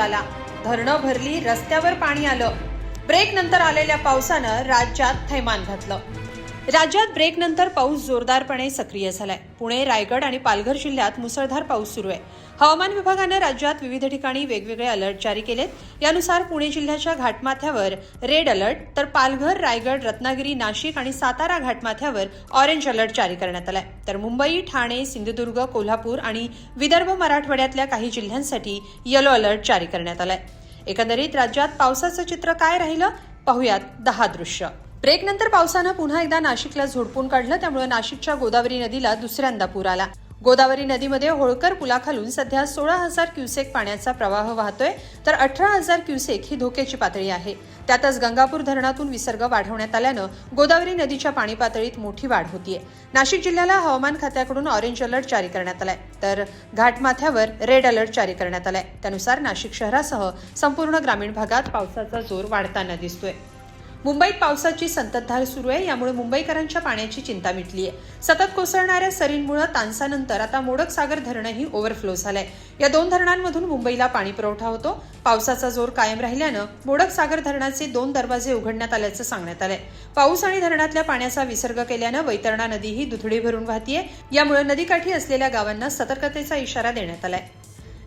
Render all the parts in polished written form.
आला, धरणं भरली, रस्त्यावर पाणी आलं. ब्रेक नंतर आलेल्या पावसानं राज्यात थैमान घातलं. राज्यात ब्रेक नंतर पाऊस जोरदारपणे सक्रिय झालाय. पुणे, रायगड आणि पालघर जिल्ह्यात मुसळधार पाऊस सुरू आहे. हवामान विभागानं राज्यात विविध ठिकाणी वेगवेगळे अलर्ट जारी केलेत. यानुसार पुणे जिल्ह्याच्या घाटमाथ्यावर रेड अलर्ट, तर पालघर, रायगड, रत्नागिरी, नाशिक आणि सातारा घाटमाथ्यावर ऑरेंज अलर्ट जारी करण्यात आलाय. तर मुंबई, ठाणे, सिंधुदुर्ग, कोल्हापूर आणि विदर्भ मराठवाड्यातल्या काही जिल्ह्यांसाठी येलो अलर्ट जारी करण्यात आलाय. एकंदरीत राज्यात पावसाचं चित्र काय राहिलं पाहूयात 10 दृश्य. ब्रेक नंतर पावसानं पुन्हा एकदा नाशिकला झोडपून काढलं. त्यामुळे नाशिकच्या गोदावरी नदीला दुसऱ्यांदा पूर आला. गोदावरी नदीमध्ये होळकर पुलाखालून सध्या 16,000 क्युसेक पाण्याचा प्रवाह वाहतोय, तर 18,000 क्युसेक ही धोक्याची पातळी आहे. त्यातच गंगापूर धरणातून विसर्ग वाढवण्यात आल्यानं गोदावरी नदीच्या पाणी पातळीत मोठी वाढ होतीये. नाशिक जिल्ह्याला हवामान खात्याकडून ऑरेंज अलर्ट जारी करण्यात आलाय, तर घाटमाथ्यावर रेड अलर्ट जारी करण्यात आलाय. त्यानुसार नाशिक शहरासह संपूर्ण ग्रामीण भागात पावसाचा जोर वाढताना दिसतोय. मुंबईत पावसाची संततधार सुरू आहे. यामुळे मुंबईकरांच्या पाण्याची चिंता मिटली आहे. सतत कोसळणाऱ्या सरींमुळे तानसानंतर आता मोडक सागर धरणही ओव्हरफ्लो झालंय. या 2 धरणांमधून मुंबईला पाणी पुरवठा होतो. पावसाचा जोर कायम राहिल्यानं मोडक सागर धरणाचे 2 दरवाजे उघडण्यात आल्याचं सांगण्यात आलंय. पाऊस आणि धरणातल्या पाण्याचा विसर्ग केल्यानं वैतरणा नदीही दुथडी भरून वाहतीये. यामुळे नदीकाठी असलेल्या गावांना सतर्कतेचा इशारा देण्यात आलाय.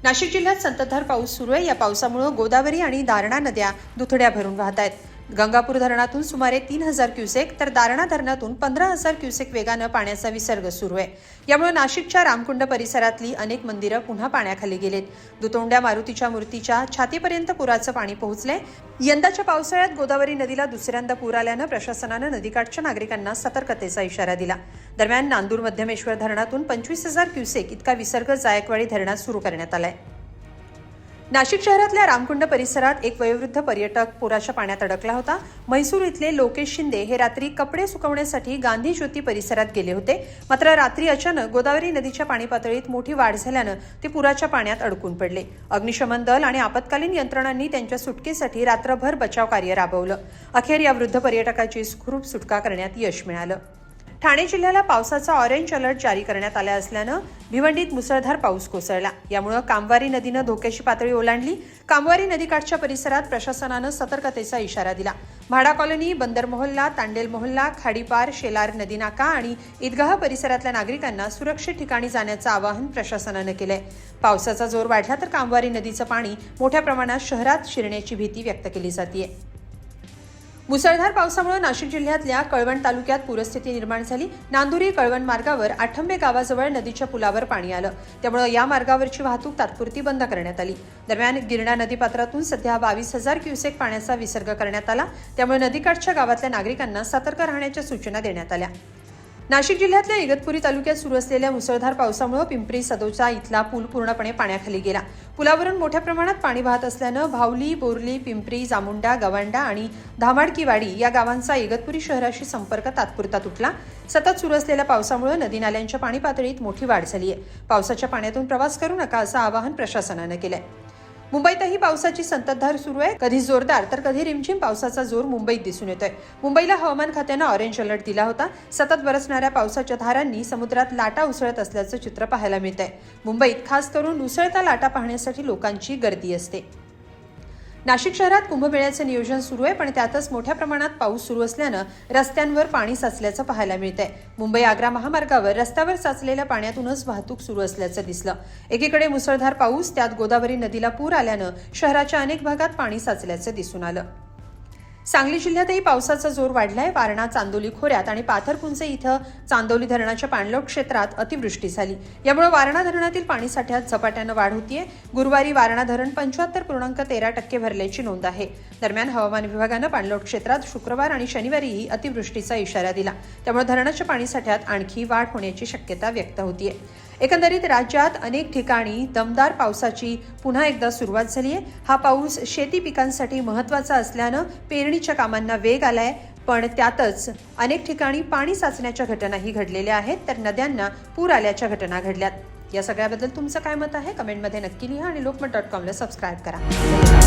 नाशिक जिल्ह्यात संततधार पाऊस सुरू आहे. या पावसामुळे गोदावरी आणि दारणा नद्या दुथड्या भरून वाहत आहेत. गंगापूर धरणातून सुमारे 3,000 क्युसेक, तर दारणा धरणातून 15,000 क्युसेक वेगानं पाण्याचा विसर्ग सुरू आहे. यामुळे नाशिकच्या रामकुंड परिसरातली अनेक मंदिरं पुन्हा पाण्याखाली गेलेत. दुतोंड्या मारुतीच्या मूर्तीच्या छातीपर्यंत पुराचं पाणी पोहोचलंय. यंदाच्या पावसाळ्यात गोदावरी नदीला दुसऱ्यांदा पूर आल्यानं प्रशासनानं नदीकाठच्या नागरिकांना सतर्कतेचा इशारा दिला. दरम्यान नांदूर मध्यमेश्वर धरणातून 25,000 क्युसेक इतका विसर्ग जायकवाडी धरणात सुरू करण्यात आलाय. नाशिक शहरातल्या रामकुंड परिसरात एक वयोवृद्ध पर्यटक पुराच्या पाण्यात अडकला होता. म्हैसूर इथले लोकेश शिंदे हे रात्री कपडे सुकवण्यासाठी गांधी ज्योती परिसरात गेले होते. मात्र रात्री अचानक गोदावरी नदीच्या पाणी पातळीत मोठी वाढ झाल्यानं ते पुराच्या पाण्यात अडकून पडले. अग्निशमन दल आणि आपत्कालीन यंत्रणांनी त्यांच्या सुटकेसाठी रात्रभर बचाव कार्य राबवलं. अखेर या वृद्ध पर्यटकाची सुखरूप सुटका करण्यात यश मिळालं. ठाणे जिल्ह्याला पावसाचा ऑरेंज अलर्ट जारी करण्यात आला असल्यानं भिवंडीत मुसळधार पाऊस कोसळला. यामुळे कामवारी नदीनं धोक्याची पातळी ओलांडली. कामवारी नदीकाठच्या परिसरात प्रशासनानं सतर्कतेचा इशारा दिला. म्हाडा कॉलनी, बंदर मोहल्ला, तांडेल मोहल्ला, खाडीपार, शेलार नदी नाका आणि ईदगाह परिसरातल्या नागरिकांना सुरक्षित ठिकाणी जाण्याचं आवाहन प्रशासनानं केलंय. पावसाचा जोर वाढला तर कामवारी नदीचं पाणी मोठ्या प्रमाणात शहरात शिरण्याची भीती व्यक्त केली जाते. मुसळधार पावसामुळे नाशिक जिल्ह्यातल्या कळवण तालुक्यात पूरस्थिती निर्माण झाली. नांदुरी कळवण मार्गावर आठंबे गावाजवळ नदीच्या पुलावर पाणी आलं. त्यामुळे या मार्गावरची वाहतूक तात्पुरती बंद करण्यात आली. दरम्यान गिरणा नदीपात्रातून सध्या 22,000 क्युसेक पाण्याचा विसर्ग करण्यात आला. त्यामुळे नदीकाठच्या गावातल्या नागरिकांना सतर्क राहण्याच्या सूचना देण्यात आल्या. नाशिक जिल्ह्यातल्या इगतपुरी तालुक्यात सुरू असलेल्या मुसळधार पावसामुळे पिंपरी सदोचा इथला पूल पूर्णपणे पाण्याखाली गेला. पुलावरून मोठ्या प्रमाणात पाणी वाहत असल्यानं भावली, बोरली, पिंपरी, जामुंडा, गवांडा आणि धामाडकीवाडी या गावांचा इगतपुरी शहराशी संपर्क तात्पुरता तुटला. सतत सुरू असलेल्या पावसामुळे नदी नाल्यांच्या पाणी पातळीत मोठी वाढ झाली आहे. पावसाच्या पाण्यातून प्रवास करू नका असं आवाहन प्रशासनानं केलंय. मुंबईतही पावसाची संततधार सुरू आहे. कधी जोरदार तर कधी रिमझिम पावसाचा जोर मुंबईत दिसून येतोय. मुंबईला हवामान खात्यानं ऑरेंज अलर्ट दिला होता. सतत बरसणाऱ्या पावसाच्या धारांनी समुद्रात लाटा उसळत असल्याचं चित्र पाहायला मिळतंय. मुंबईत खास करून उसळत्या लाटा पाहण्यासाठी लोकांची गर्दी असते. नाशिक शहरात कुंभमेळ्याचं नियोजन सुरू आहे, पण त्यातच मोठ्या प्रमाणात पाऊस सुरू असल्यानं रस्त्यांवर पाणी साचल्याचं पाहायला मिळतंय. मुंबई आग्रा महामार्गावर रस्त्यावर साचलेल्या पाण्यातूनच वाहतूक सुरू असल्याचं दिसलं. एकीकडे मुसळधार पाऊस, त्यात गोदावरी नदीला पूर आल्यानं शहराच्या अनेक भागात पाणी साचल्याचं दिसून आलं. सांगली जिल्ह्यातही पावसाचा जोर वाढलाय. वारणा, चांदोली खोऱ्यात आणि पाथरकुंजे इथं चांदोली धरणाच्या पाणलोट क्षेत्रात अतिवृष्टी झाली. यामुळे वारणा धरणातील पाणीसाठ्यात झपाट्यानं वाढ होतीये. गुरुवारी वारणा धरण 75.13% भरल्याची नोंद आहे. दरम्यान हवामान विभागानं पाणलोट क्षेत्रात शुक्रवार आणि शनिवारीही अतिवृष्टीचा इशारा दिला. त्यामुळे धरणाच्या पाणीसाठ्यात आणखी वाढ होण्याची शक्यता व्यक्त होतीये. एकंदरीत राज्यात अनेक ठिकाणी दमदार पावसाची पुन्हा एकदा सुरुवात झाली आहे. हा पाऊस शेती पिकांसाठी महत्त्वाचा असल्यानं पेरणीच्या कामांना वेग आलाय, पण त्यातच अनेक ठिकाणी पाणी साचण्याच्या घटनाही घडलेल्या आहेत, तर नद्यांना पूर आल्याच्या घटना घडल्यात. या सगळ्याबद्दल तुमचं काय मत आहे कमेंटमध्ये नक्की लिहा आणि लोकमत.com ला सबस्क्राईब करा.